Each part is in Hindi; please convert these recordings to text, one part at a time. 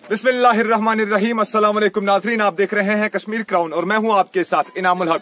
बिस्मिल्लाहिर्रहमानिर्रहीम। अस्सलाम वालेकुम नाज़रीन, आप देख रहे हैं कश्मीर क्राउन और मैं हूं आपके साथ इनामुल हक।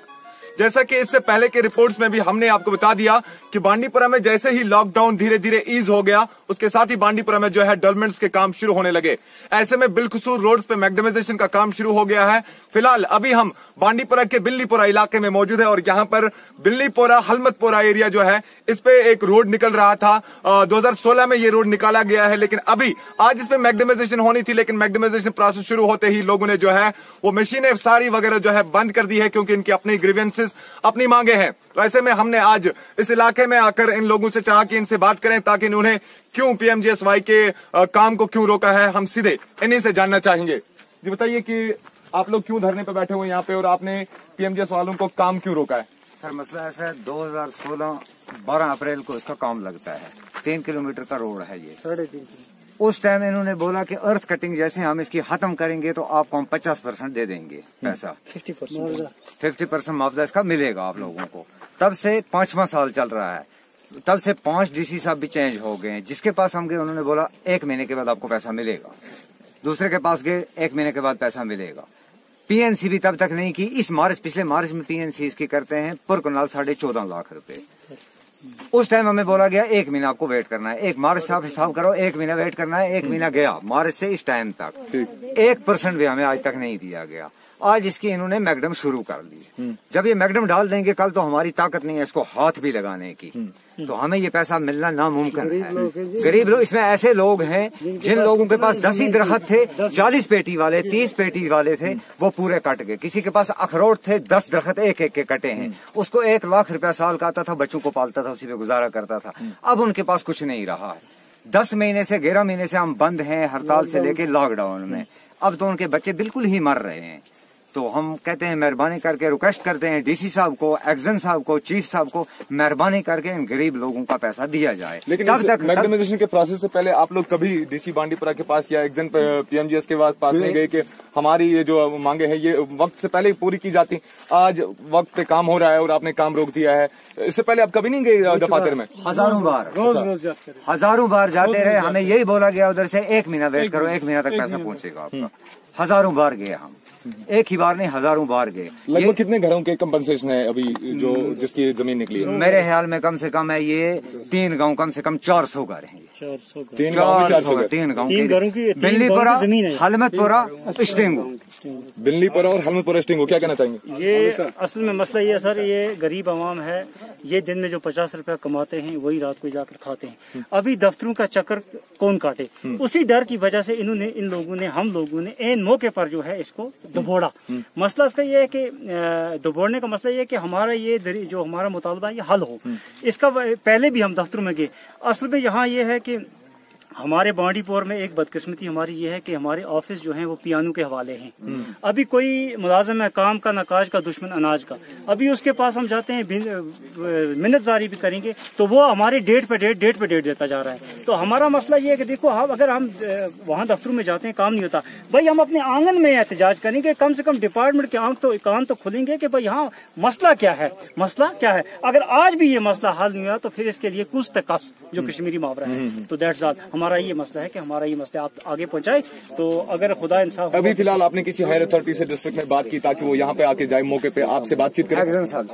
जैसा कि इससे पहले के रिपोर्ट्स में भी हमने आपको बता दिया कि बांडीपुरा में जैसे ही लॉकडाउन धीरे धीरे ईज हो गया, उसके साथ ही बांडीपुरा में जो है डेवलपमेंट्स के काम शुरू होने लगे। ऐसे में बिलखसूर रोड्स पे मैग्नेमाइजेशन का काम शुरू हो गया है। फिलहाल अभी हम बांडीपुरा के बिल्लीपुरा इलाके में मौजूद है और यहाँ पर बिल्लीपुरा हलमतपुरा एरिया जो है, इस पे एक रोड निकल रहा था। 2016 में ये रोड निकाला गया है, लेकिन अभी आज इसमें मैग्नेमाइजेशन होनी थी, लेकिन मैग्नेमाइजेशन प्रोसेस शुरू होते ही लोगों ने जो है वो मशीनें सारी वगैरह जो है बंद कर दी है, क्योंकि इनकी अपनी ग्रीवेंसेस अपनी मांगे हैं। तो ऐसे में हमने आज इस इलाके में आकर इन लोगों से चाहा कि इनसे बात करें ताकि उन्हें क्यों पीएमजीएसवाई के काम को क्यों रोका है, हम सीधे इन्हीं से जानना चाहेंगे। जी बताइए कि आप लोग क्यों धरने पे बैठे हुए यहाँ पे और आपने पीएमजीएस वालों को काम क्यों रोका है? सर मसला ऐसा है, 2016 12 अप्रैल को इसका काम लगता है। 3 किलोमीटर का रोड है ये। 3.5 उस टाइम इन्होंने बोला कि अर्थ कटिंग जैसे हम इसकी खत्म करेंगे तो आपको हम 50% दे देंगे पैसा, 50% मुआवजा इसका मिलेगा आप लोगों को। तब से 5वां साल चल रहा है। तब से 5 डीसी साहब भी चेंज हो गए। जिसके पास हम गए उन्होंने बोला 1 महीने के बाद आपको पैसा मिलेगा। दूसरे के पास गए 1 महीने के बाद पैसा मिलेगा। पीएनसी भी तब तक नहीं की। इस मार्च, पिछले मार्च में पीएनसी इसकी करते हैं पर कनाल 14.5 लाख रुपए। उस टाइम हमें बोला गया 1 महीना आपको वेट करना है। 1 मार्च से आप हिसाब करो, 1 महीना वेट करना है। 1 महीना गया मार्च से इस टाइम तक 1% भी हमें आज तक नहीं दिया गया। आज इसकी इन्होंने मैगडम शुरू कर ली। जब ये मैगडम डाल देंगे कल, तो हमारी ताकत नहीं है इसको हाथ भी लगाने की, तो हमें ये पैसा मिलना नामुमकिन है। गरीब लोग, इसमें ऐसे लोग हैं जिन लोगों के पास 10 ही दरख्त थे, 40 पेटी वाले, 30 पेटी वाले थे, वो पूरे कट गए। किसी के पास अखरोट थे, 10 दरख्त एक एक के कटे हैं। उसको 1 लाख रुपया साल का आता था, बच्चों को पालता था, उसी पे गुजारा करता था। अब उनके पास कुछ नहीं रहा है। 10 महीने से 11 महीने से हम बंद हैं, हड़ताल से लेके लॉकडाउन में। अब तो उनके बच्चे बिल्कुल ही मर रहे हैं। तो हम कहते हैं मेहरबानी करके रिक्वेस्ट करते हैं डीसी साहब को, एक्जन साहब को, चीफ साहब को, मेहरबानी करके इन गरीब लोगों का पैसा दिया जाए। लेकिन तब तक मैग्नेमाइजेशन के प्रोसेस से पहले आप लोग कभी डीसी बांडीपुरा के पास या एक्जन पीएमजीएस के पास नहीं गए कि हमारी ये जो मांगे हैं ये वक्त से पहले पूरी की जाती? आज वक्त पे काम हो रहा है और आपने काम रोक दिया है। इससे पहले आप कभी नहीं गए दफातर में? हजारों बार जाते रहे। हमें यही बोला गया उधर से 1 महीना वेट करो, 1 महीना तक पैसा पहुंचेगा आपका। हजारों बार गए हम, एक ही बार नहीं, हजारों बार गए। लगभग कितने घरों के कंपनसेशन है अभी जो जिसकी जमीन निकली है? मेरे ख्याल में कम से कम है ये 3 गांव, कम से कम 400 घर हैं। 3 गाँव, 3 गाँव की बिल्लीपुरा, हलमतपुरा, स्टिंगो। बिल्लीपुरा और हलमतपुरा स्टिंगो, क्या कहना चाहेंगे? ये असल में मसला ये है सर, ये गरीब आवाम है। ये दिन में जो 50 रुपया कमाते हैं वही रात को जाकर खाते हैं। अभी दफ्तरों का चक्कर कौन काटे? उसी डर की वजह से इन्होंने, इन लोगों ने, हम लोगों ने एन मौके पर जो है इसको दबोड़ा। मसला इसका ये है कि दबोड़ने का मसला ये है कि हमारा ये जो हमारा मुतालबा है ये हल हो। इसका पहले भी हम दफ्तरों में गए। असल में यहाँ ये है कि हमारे बांडीपुर में एक बदकिस्मती हमारी ये है कि हमारे ऑफिस जो हैं वो पियानो के हवाले हैं। अभी कोई मुलाजिम है काम का, नकाज का, दुश्मन अनाज का। अभी उसके पास हम जाते हैं, मिन्नतदारी भी करेंगे तो वो हमारे डेट पे डेट देता जा रहा है। तो हमारा मसला ये है कि देखो, अगर हम वहाँ दफ्तरों में जाते हैं काम नहीं होता, भाई हम अपने आंगन में एहतजाज करेंगे। कम से कम डिपार्टमेंट के कान तो खुलेंगे कि भाई यहाँ मसला क्या है, मसला क्या है। अगर आज भी ये मसला हल नहीं हुआ तो फिर इसके लिए कुछ तकस, जो कश्मीरी मुहावरा है, तो दैट्स ऑल। हमारा ये मसला है कि हमारा ये मसला आप आगे पहुंचाए, तो अगर खुदा इंसाफ। अभी फिलहाल आपने किसी हायर अथॉरिटी से डिस्ट्रिक्ट में बात की ताकि वो यहाँ पे आके जाए, मौके पे आपसे बातचीत करें? एक्जन साहब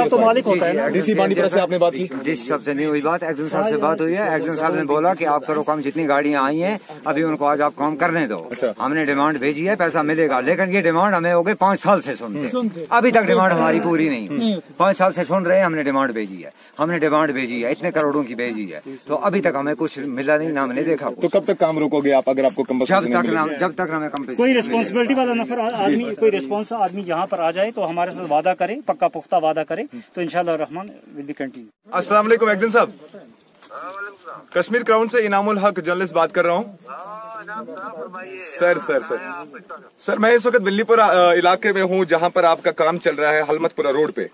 तो मालिक होता है ना। डीसी बांडीपुरा से आपने बात की? डीसी साहब से नहीं हुई बात, एक्जन साहब से बात हुई है। एक्जन साहब ने बोला कि आप करो काम, जितनी गाड़ियां आई हैं अभी उनको आज आप काम करने दो। हमने डिमांड भेजी है, पैसा मिलेगा। लेकिन ये डिमांड हमें हो गई 5 साल से सुनते, अभी तक डिमांड हमारी पूरी नहीं हुई। 5 साल से सुन रहे हैं, हमने डिमांड भेजी है, इतने करोड़ों की भेजी है, तो अभी तक हमें कुछ मिला नहीं, ना हमने देखा। तो कब तक काम रोकोगे आप अगर आपको कंपनसेशन? जब तक हमें कंपनसेशन, कोई रिस्पॉन्सिबिलिटी वाला नफर आदमी, कोई रिस्पॉन्स आदमी यहाँ पर आ जाए तो हमारे साथ वादा करे, पक्का पुख्ता वादा करे, तो इंशाल्लाह रहमान विल बी कंटिन्यू। अस्सलाम वालेकुम एक्जन साहब, कश्मीर क्राउन से इनामुल हक जर्नलिस्ट बात कर रहा हूँ। सर मैं इस वक्त बिल्लीपुरा इलाके में हूँ जहाँ पर आपका काम चल रहा है हलमतपुरा रोड पे।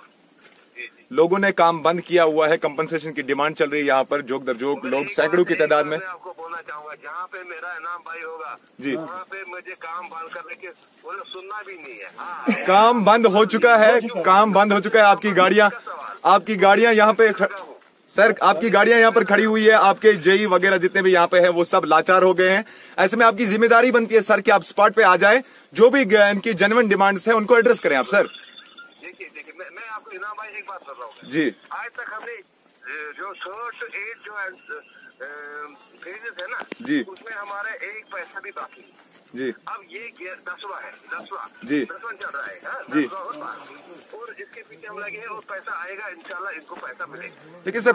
लोगों ने काम बंद किया हुआ है, कंपनसेशन की डिमांड चल रही है यहाँ पर, जोक दर जोक लोग सैकड़ों की तादाद में। आपको बोलना चाहूंगा, जहाँ पे मेरा इनाम भाई होगा जी, वहाँ पे मुझे काम बंद करने के बोले सुनना भी नहीं है। हाँ। काम बंद हो चुका है, काम बंद हो चुका है। आपकी गाड़ियाँ यहाँ पे सर आपकी गाड़ियां यहाँ पर खड़ी हुई है, आपके जेई वगैरह जितने भी यहाँ पे हैं वो सब लाचार हो गए हैं। ऐसे में आपकी जिम्मेदारी बनती है सर कि आप स्पॉट पे आ जाएं, जो भी इनकी जेन्युइन डिमांड्स है उनको एड्रेस करें आप सर। देखिए मैं आपको इनाम भाई एक बात कर रहा हूँ जी। आज तक हमने जो 8 जो है फेजेस है ना जी, उसमें हमारा एक पैसा भी बाकी जी। अब ये 10वां है, 10वां जी 10वां चल रहा है, जी। 10वां होगा और इसके पीछे हम लगे हैं और पैसा आएगा इंशाल्लाह, इनको पैसा मिलेगा। लेकिन सर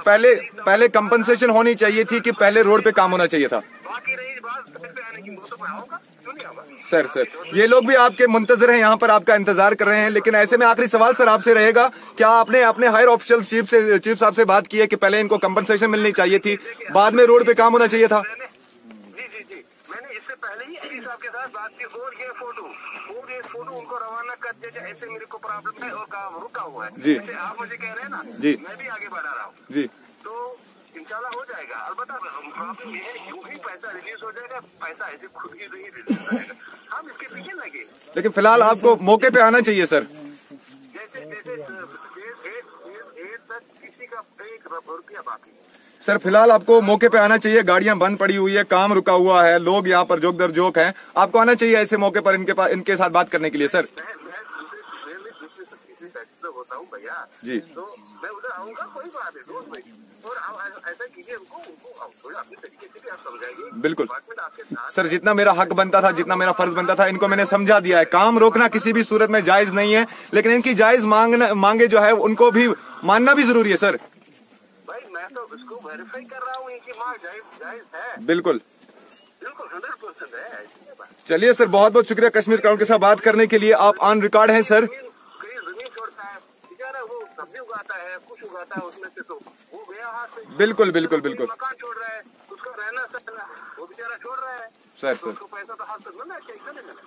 पहले कंपनसेशन होनी चाहिए थी कि पहले रोड पे काम होना चाहिए था। बाकी रही बात पे आने की, वो तो मैं आऊंगा, क्यों नहीं आऊंगा सर ये लोग भी आपके मुंतजर हैं, यहाँ पर आपका इंतजार कर रहे हैं। लेकिन ऐसे में आखिरी सवाल सर आपसे रहेगा, क्या आपने अपने हायर ऑफिशियल चीफ साहब से बात की है कि पहले इनको कंपनसेशन मिलनी चाहिए थी, बाद में रोड पे काम होना चाहिए था? जी मैंने इससे पहले ही एडी साहब के साथ बात की और ये फोटो उनको रवाना कर दिया, ऐसे मेरे को प्रॉब्लम है और काम रुका हुआ है जी। जैसे आप मुझे कह रहे हैं ना जी, मैं भी आगे बढ़ा रहा हूँ जी। तो इंशाल्लाह हो जाएगा। अलबत्ता प्रॉब्लम ये है यूं ही पैसा रिलीज हो जाएगा, पैसा ऐसे खुद ही नहीं रिलीज हो जाएगा, हम इसके पीछे लगे। लेकिन फिलहाल आपको मौके पे आना चाहिए सर। जैसे तक किसी का 1 रुपया बाकी सर फिलहाल आपको मौके पे आना चाहिए, गाड़ियां बंद पड़ी हुई है, काम रुका हुआ है, लोग यहाँ पर जोक दर जोक हैं, आपको आना चाहिए ऐसे मौके पर इनके साथ बात करने के लिए सर। मैं दूसरे से होता हूँ भैया जी, तो मैं उधर आऊंगा, कोई बात है दोस्त भाई, और ऐसा कीजिए उनको थोड़ा अपने तरीके से भी आप समझाइए। बिल्कुल आपके साथ सर, जितना मेरा हक बनता था, जितना मेरा फर्ज बनता था, इनको मैंने समझा दिया है। काम रोकना किसी भी सूरत में जायज नहीं है, लेकिन इनकी जायज मांगे जो है उनको भी मानना भी जरूरी है सर। भाई मैं तो इसको वेरीफाई कर रहा हूँ, इनकी मांग जायज है, बिल्कुल 100% है। चलिए सर, बहुत बहुत शुक्रिया कश्मीर क्राउन के साथ बात करने के लिए, आप ऑन रिकॉर्ड हैं सर। कहीं जमीन छोड़ता है बेचारा, वो सब्जी उगाता है, कुछ उगाता है उसमें से, तो वो गया हाथ से। बिल्कुल मकान छोड़ रहा है, उसका रहना सहना वो बेचारा छोड़ रहा है सर। उसको पैसा तो हाथ से मिलना चाहिए।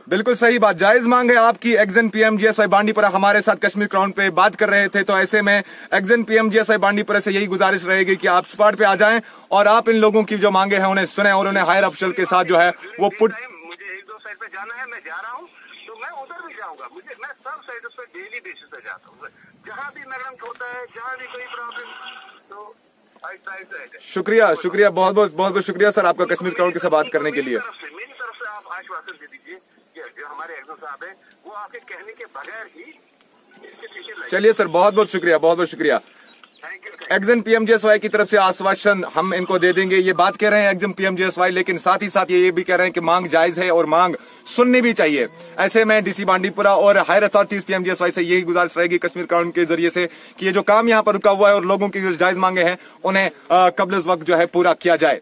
बिल्कुल सही बात, जायज मांग है आपकी। एक्जन PMGSY बांडीपुरा हमारे साथ कश्मीर क्राउन पे बात कर रहे थे, तो ऐसे में एक्जन PMGSY बांडीपुरा से यही गुजारिश रहेगी कि आप स्पॉट पे आ जाएं और आप इन लोगों की जो मांगे हैं उन्हें सुने और उन्हें हायर ऑफिशियल के साथ जो है वो मुझे 1-2 साइड पे जाना है, मैं जा रहा हूँ, तो मैं उधर भी जाऊंगा। मैं सब साइड पे डेली बेसिस पे जाता हूँ, जहाँ भी नरम होता है, जहाँ भी कोई प्रॉब्लम, तो शुक्रिया, बहुत बहुत शुक्रिया सर आपका कश्मीर क्राउन के साथ बात करने के लिए। मेरी तरफ से आप आश्वासन दे दीजिए कि जो हमारे एक्जन साहब है वो आपके कहने के बगैर ही इसके पीछे लगे। चलिए सर, बहुत बहुत शुक्रिया। एक्जन PMGSY की तरफ से आश्वासन हम इनको दे देंगे, ये बात कह रहे हैं एक्जन PMGSY, लेकिन साथ ही साथ ये भी कह रहे हैं कि मांग जायज है और मांग सुननी भी चाहिए। ऐसे में DC बांडीपुरा और हायर अथॉरिटीज PMGSY से यही गुजारिश रहेगी कश्मीर क्राउन के जरिए से कि ये जो काम यहाँ पर रुका हुआ है और लोगों की जो जायज मांगे हैं उन्हें कब्ल वक्त जो है पूरा किया जाए।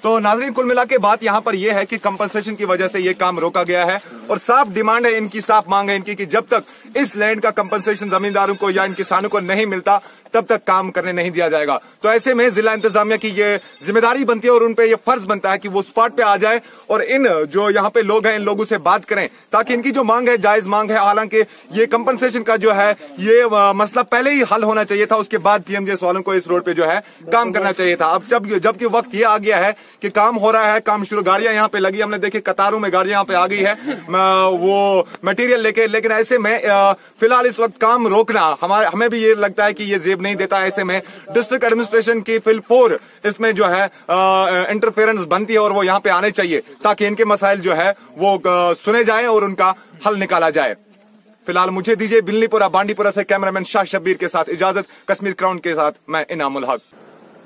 तो नाजरीन, कुल मिला के बात यहाँ पर यह है कि कंपनसेशन की वजह से ये काम रोका गया है और साफ डिमांड है इनकी, साफ मांग है इनकी कि जब तक इस लैंड का कंपनसेशन जमींदारों को या इन किसानों को नहीं मिलता तब तक काम करने नहीं दिया जाएगा। तो ऐसे में जिला इंतजामिया की ये जिम्मेदारी बनती है और उनपे ये फर्ज बनता है कि वो स्पॉट पे आ जाए और इन जो यहाँ पे लोग हैं इन लोगों से बात करें ताकि इनकी जो मांग है जायज मांग है। हालांकि ये कंपनसेशन का जो है ये मसला पहले ही हल होना चाहिए था, उसके बाद PMGS वालों को इस रोड पे जो है काम करना चाहिए था। अब जबकि वक्त ये आ गया है कि काम हो रहा है, काम शुरू, गाड़ियां यहाँ पे लगी, हमने देखी कतारों में गाड़ियां यहाँ पे आ गई है वो मटेरियल लेके, लेकिन ऐसे में फिलहाल इस वक्त काम रोकना हमें भी ये लगता है कि ये जेब नहीं देता। ऐसे में डिस्ट्रिक्ट एडमिनिस्ट्रेशन की फिल 4 इसमें जो है इंटरफेरेंस बनती है और वो यहाँ पे आने चाहिए ताकि इनके मसाइल जो है वो सुने जाए और उनका हल निकाला जाए। फिलहाल मुझे दीजिए बिल्लीपुरा बांडीपुरा से कैमरामैन शाह शब्बीर के साथ इजाजत। कश्मीर क्राउन के साथ मैं इनामुल हक।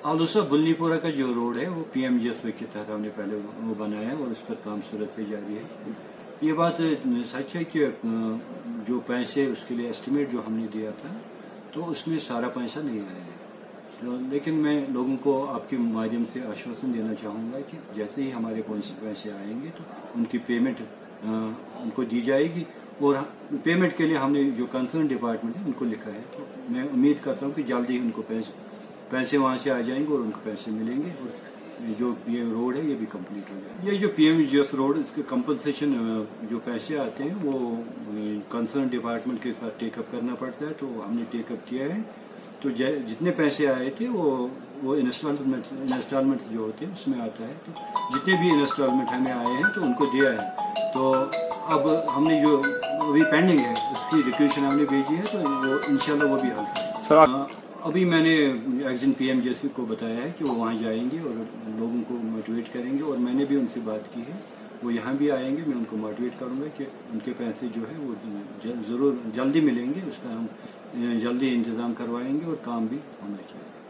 आलूसा बुल्लीपुरा का जो रोड है वो PMGSY के तहत हमने पहले वो बनाया है और उस पर काम सूरत से जारी है। ये बात सच है कि जो पैसे उसके लिए एस्टिमेट जो हमने दिया था तो उसमें सारा पैसा नहीं आया है, तो लेकिन मैं लोगों को आपके माध्यम से आश्वासन देना चाहूँगा कि जैसे ही हमारे पैसे आएंगे तो उनकी पेमेंट उनको दी जाएगी और पेमेंट के लिए हमने जो कंसर्न डिपार्टमेंट है उनको लिखा है, तो मैं उम्मीद करता हूँ कि जल्दी ही उनको पैसे वहाँ से आ जाएंगे और उनको पैसे मिलेंगे और जो ये रोड है ये भी कंप्लीट हो जाएगा। ये जो PMGS रोड इसके कंपनसेशन जो पैसे आते हैं वो कंसर्न डिपार्टमेंट के साथ टेकअप करना पड़ता है, तो हमने टेकअप किया है। तो जितने पैसे आए थे वो इंस्टॉलमेंट जो होते हैं उसमें आता है, तो जितने भी इंस्टॉलमेंट हमें आए हैं तो उनको दिया है। तो अब हमने जो अभी पेंडिंग है उसकी रिक्वेशन हमने भेजी है, तो वो इंशाल्लाह वो भी हल अभी मैंने एक्जिन PMJC को बताया है कि वो वहाँ जाएंगे और लोगों को मोटिवेट करेंगे, और मैंने भी उनसे बात की है, वो यहाँ भी आएंगे। मैं उनको मोटिवेट करूँगा कि उनके पैसे जो है वो ज़रूर जल्दी मिलेंगे, उसका हम जल्दी इंतज़ाम करवाएंगे और काम भी होना चाहिए।